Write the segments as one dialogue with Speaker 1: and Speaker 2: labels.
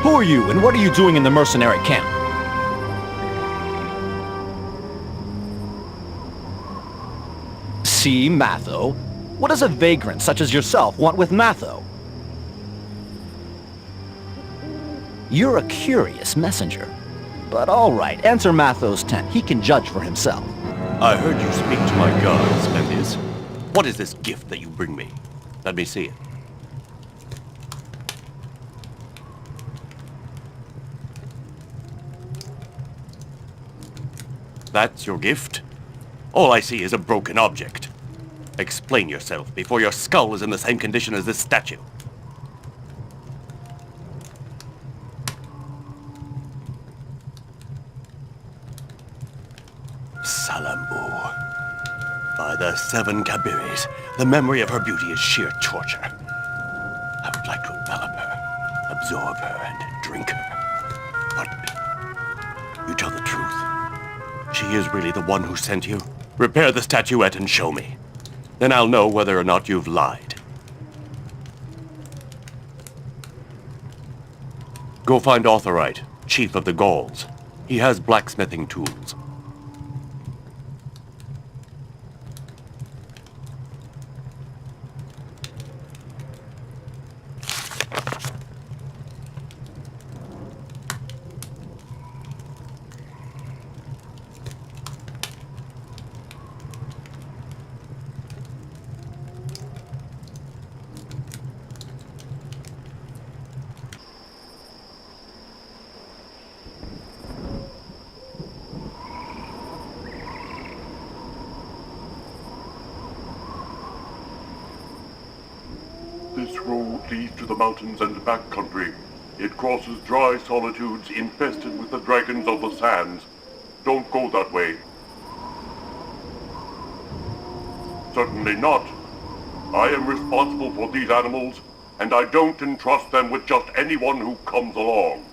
Speaker 1: Who are you, and what are you doing in the mercenary camp? See, Mathos? What does a vagrant such as yourself want with Mathos? You're a curious messenger. But all right, enter Mathos' tent. He can judge for himself.
Speaker 2: I heard you speak to my guard, Spendius. What is this gift that you bring me? Let me see it. That's your gift? All I see is a broken object. Explain yourself before your skull is in the same condition as this statue. Salammbo. By the 7 Kabiris, the memory of her beauty is sheer torture. I would like to envelop her, absorb her, and drink her. But you tell the truth. She is really the one who sent you? Repair the statuette and show me. Then I'll know whether or not you've lied. Go find Authorite, chief of the Gauls. He has blacksmithing tools.
Speaker 3: This road leads to the mountains and backcountry. It crosses dry solitudes infested with the dragons of the sands. Don't go that way. Certainly not. I am responsible for these animals, and I don't entrust them with just anyone who comes along.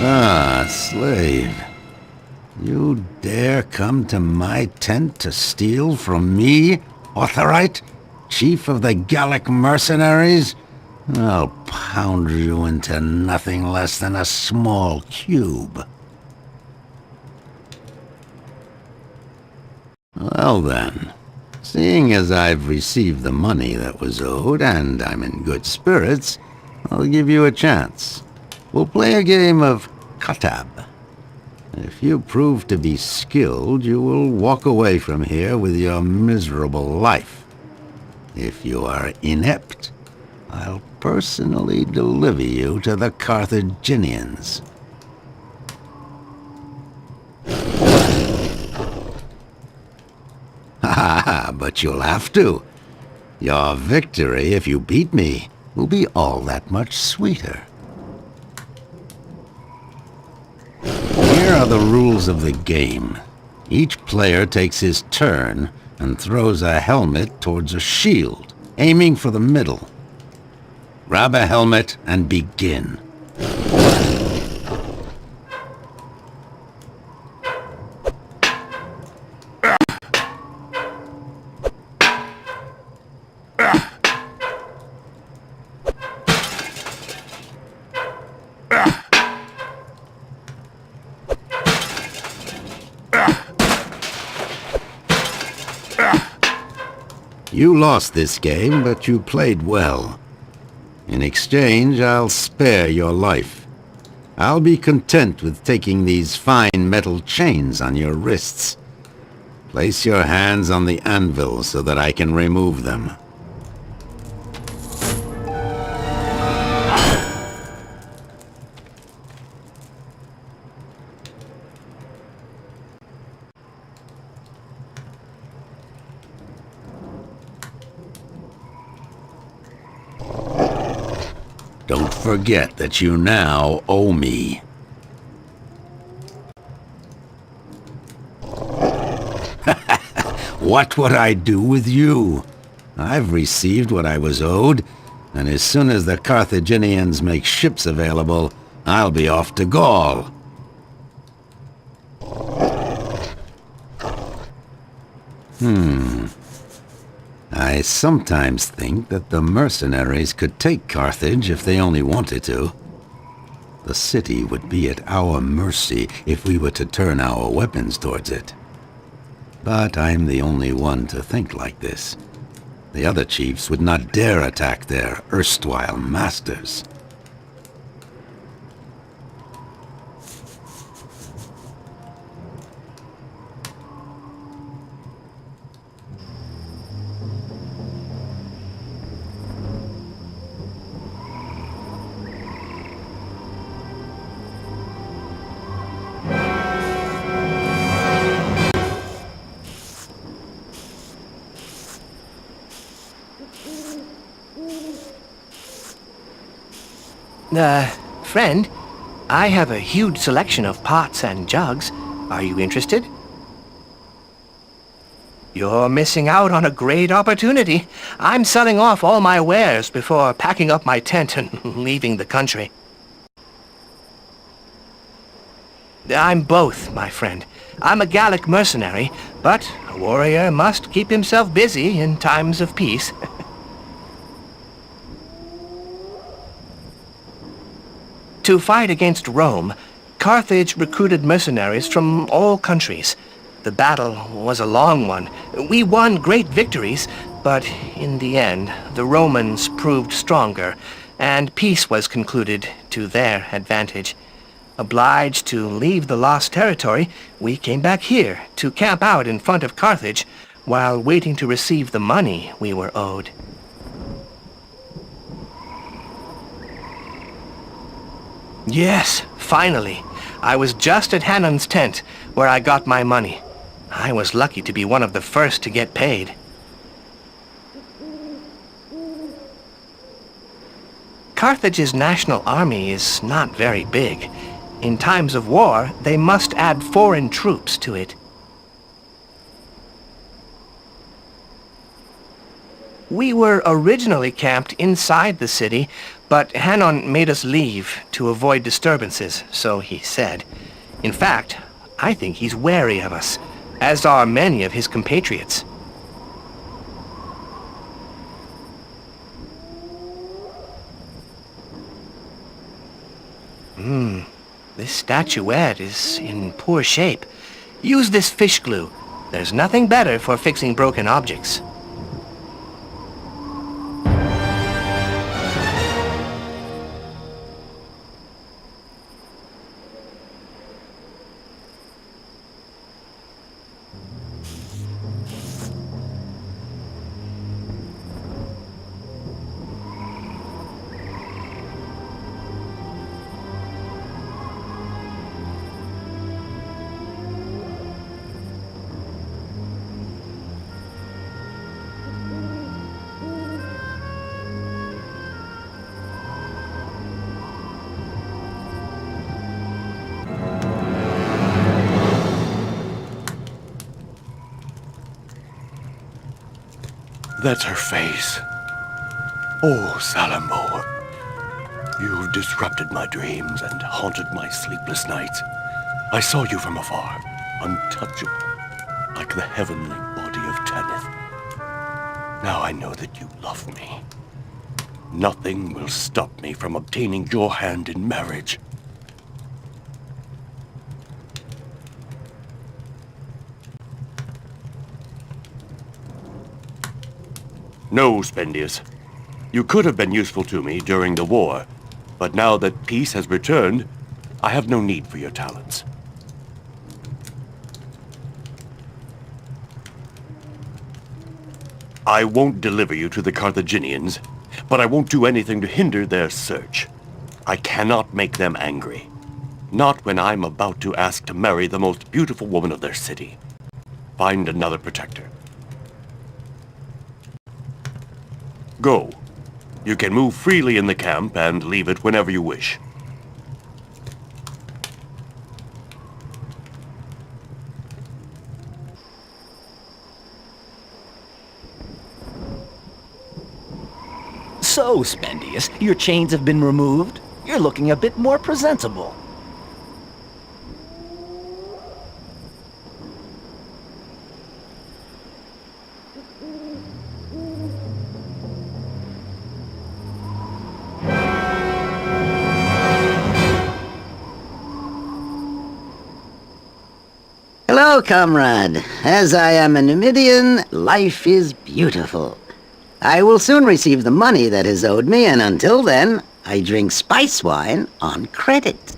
Speaker 4: Ah, slave. You dare come to my tent to steal from me, Authorite, chief of the Gallic mercenaries? I'll pound you into nothing less than a small cube. Well then, seeing as I've received the money that was owed and I'm in good spirits, I'll give you a chance. We'll play a game of Carthage. If you prove to be skilled, you will walk away from here with your miserable life. If you are inept, I'll personally deliver you to the Carthaginians. Ha, but you'll have to. Your victory, if you beat me, will be all that much sweeter. Here are the rules of the game. Each player takes his turn and throws a helmet towards a shield, aiming for the middle. Grab a helmet and begin. You lost this game, but you played well. In exchange, I'll spare your life. I'll be content with taking these fine metal chains on your wrists. Place your hands on the anvil so that I can remove them. forget that you now owe me. What would I do with you? I've received what I was owed, and as soon as the Carthaginians make ships available, I'll be off to Gaul. I sometimes think that the mercenaries could take Carthage if they only wanted to. The city would be at our mercy if we were to turn our weapons towards it. But I'm the only one to think like this. The other chiefs would not dare attack their erstwhile masters.
Speaker 5: Friend, I have a huge selection of pots and jugs. Are you interested? You're missing out on a great opportunity. I'm selling off all my wares before packing up my tent and leaving the country. I'm both, my friend. I'm a Gallic mercenary, but a warrior must keep himself busy in times of peace. To fight against Rome, Carthage recruited mercenaries from all countries. The battle was a long one. We won great victories, but in the end, the Romans proved stronger, and peace was concluded to their advantage. Obliged to leave the lost territory, we came back here to camp out in front of Carthage while waiting to receive the money we were owed. Yes, finally. I was just at Hanan's tent, where I got my money. I was lucky to be one of the first to get paid. Carthage's national army is not very big. In times of war, they must add foreign troops to it. We were originally camped inside the city, but Hanon made us leave to avoid disturbances, so he said. In fact, I think he's wary of us, as are many of his compatriots. This statuette is in poor shape. Use this fish glue. There's nothing better for fixing broken objects.
Speaker 2: That's her face. Oh, Salammbo. You've disrupted my dreams and haunted my sleepless nights. I saw you from afar, untouchable, like the heavenly body of Tanith. Now I know that you love me. Nothing will stop me from obtaining your hand in marriage. No, Spendius. You could have been useful to me during the war, but now that peace has returned, I have no need for your talents. I won't deliver you to the Carthaginians, but I won't do anything to hinder their search. I cannot make them angry. Not when I'm about to ask to marry the most beautiful woman of their city. Find another protector. Go. You can move freely in the camp and leave it whenever you wish.
Speaker 1: So, Spendius, your chains have been removed? You're looking a bit more presentable.
Speaker 6: Hello, comrade. As I am a Numidian, life is beautiful. I will soon receive the money that is owed me, and until then, I drink spice wine on credit.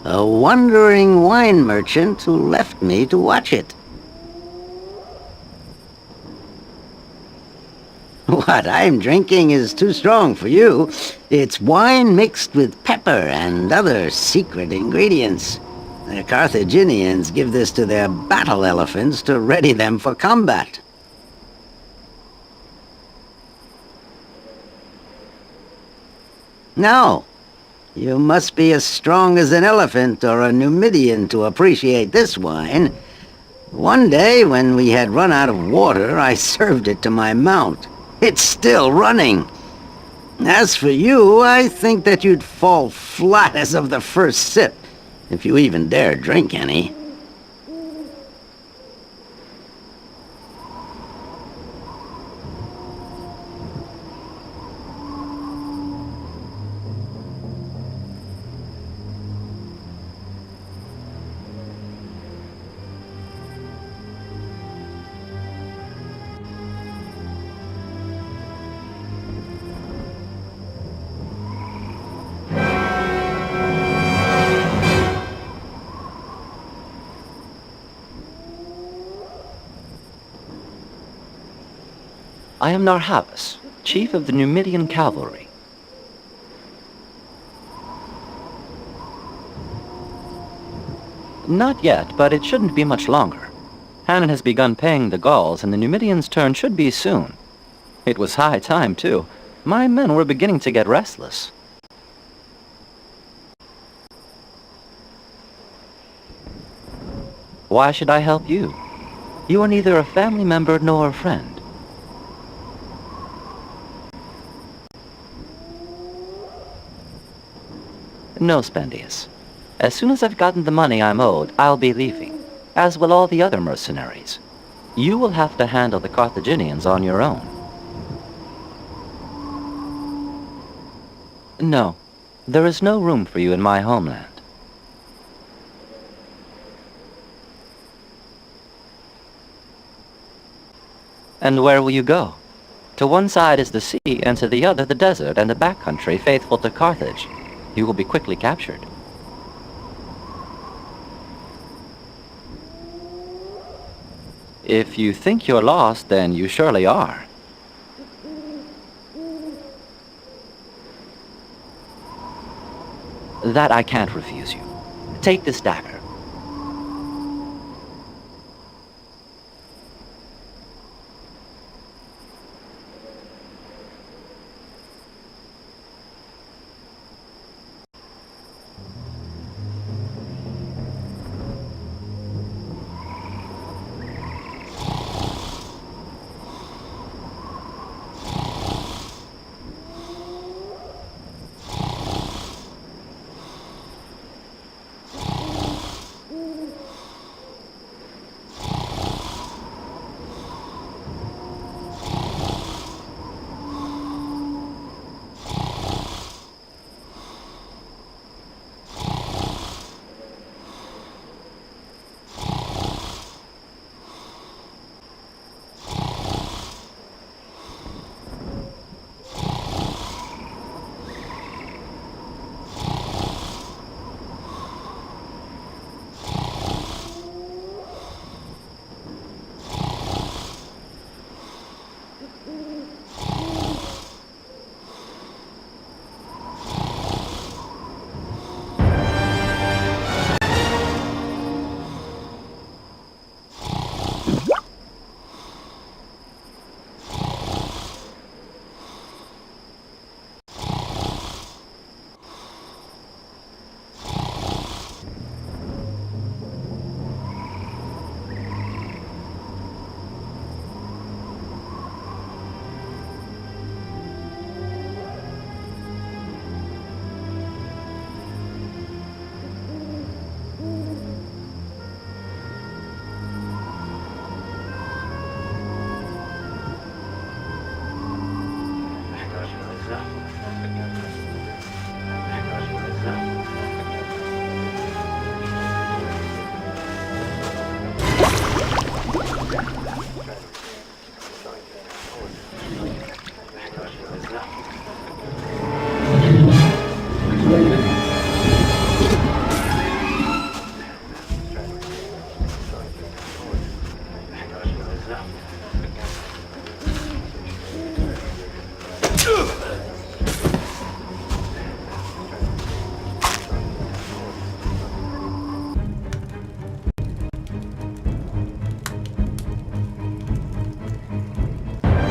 Speaker 6: A wandering wine merchant who left me to watch it. What I'm drinking is too strong for you. It's wine mixed with pepper and other secret ingredients. The Carthaginians give this to their battle elephants to ready them for combat. No, you must be as strong as an elephant or a Numidian to appreciate this wine. One day, when we had run out of water, I served it to my mount. It's still running. As for you, I think that you'd fall flat as of the first sip, if you even dare drink any.
Speaker 1: I am Narhavas, chief of the Numidian cavalry. Not yet, but it shouldn't be much longer. Hannon has begun paying the Gauls, and the Numidians' turn should be soon. It was high time, too. My men were beginning to get restless. Why should I help you? You are neither a family member nor a friend. No, Spendius. As soon as I've gotten the money I'm owed, I'll be leaving, as will all the other mercenaries. You will have to handle the Carthaginians on your own. No, there is no room for you in my homeland. And where will you go? To one side is the sea, and to the other the desert and the backcountry faithful to Carthage. You will be quickly captured. If you think you're lost, then you surely are. That I can't refuse you. Take this dagger.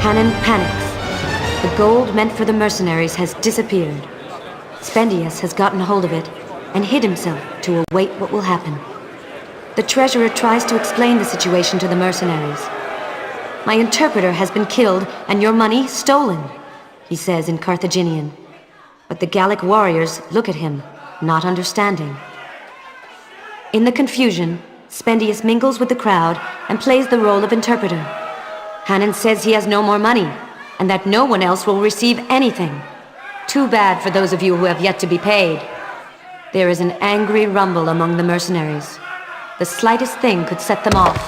Speaker 7: Hannon panics. The gold meant for the mercenaries has disappeared. Spendius has gotten hold of it and hid himself to await what will happen. The treasurer tries to explain the situation to the mercenaries. My interpreter has been killed and your money stolen, he says in Carthaginian. But the Gallic warriors look at him, not understanding. In the confusion, Spendius mingles with the crowd and plays the role of interpreter. Hannon says he has no more money, and that no one else will receive anything. Too bad for those of you who have yet to be paid. There is an angry rumble among the mercenaries. The slightest thing could set them off.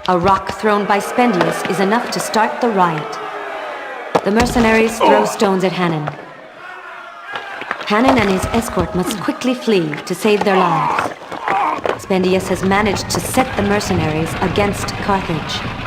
Speaker 7: A rock thrown by Spendius is enough to start the riot. The mercenaries throw stones at Hannon. Hannon and his escort must quickly flee to save their lives. Spendius has managed to set the mercenaries against Carthage.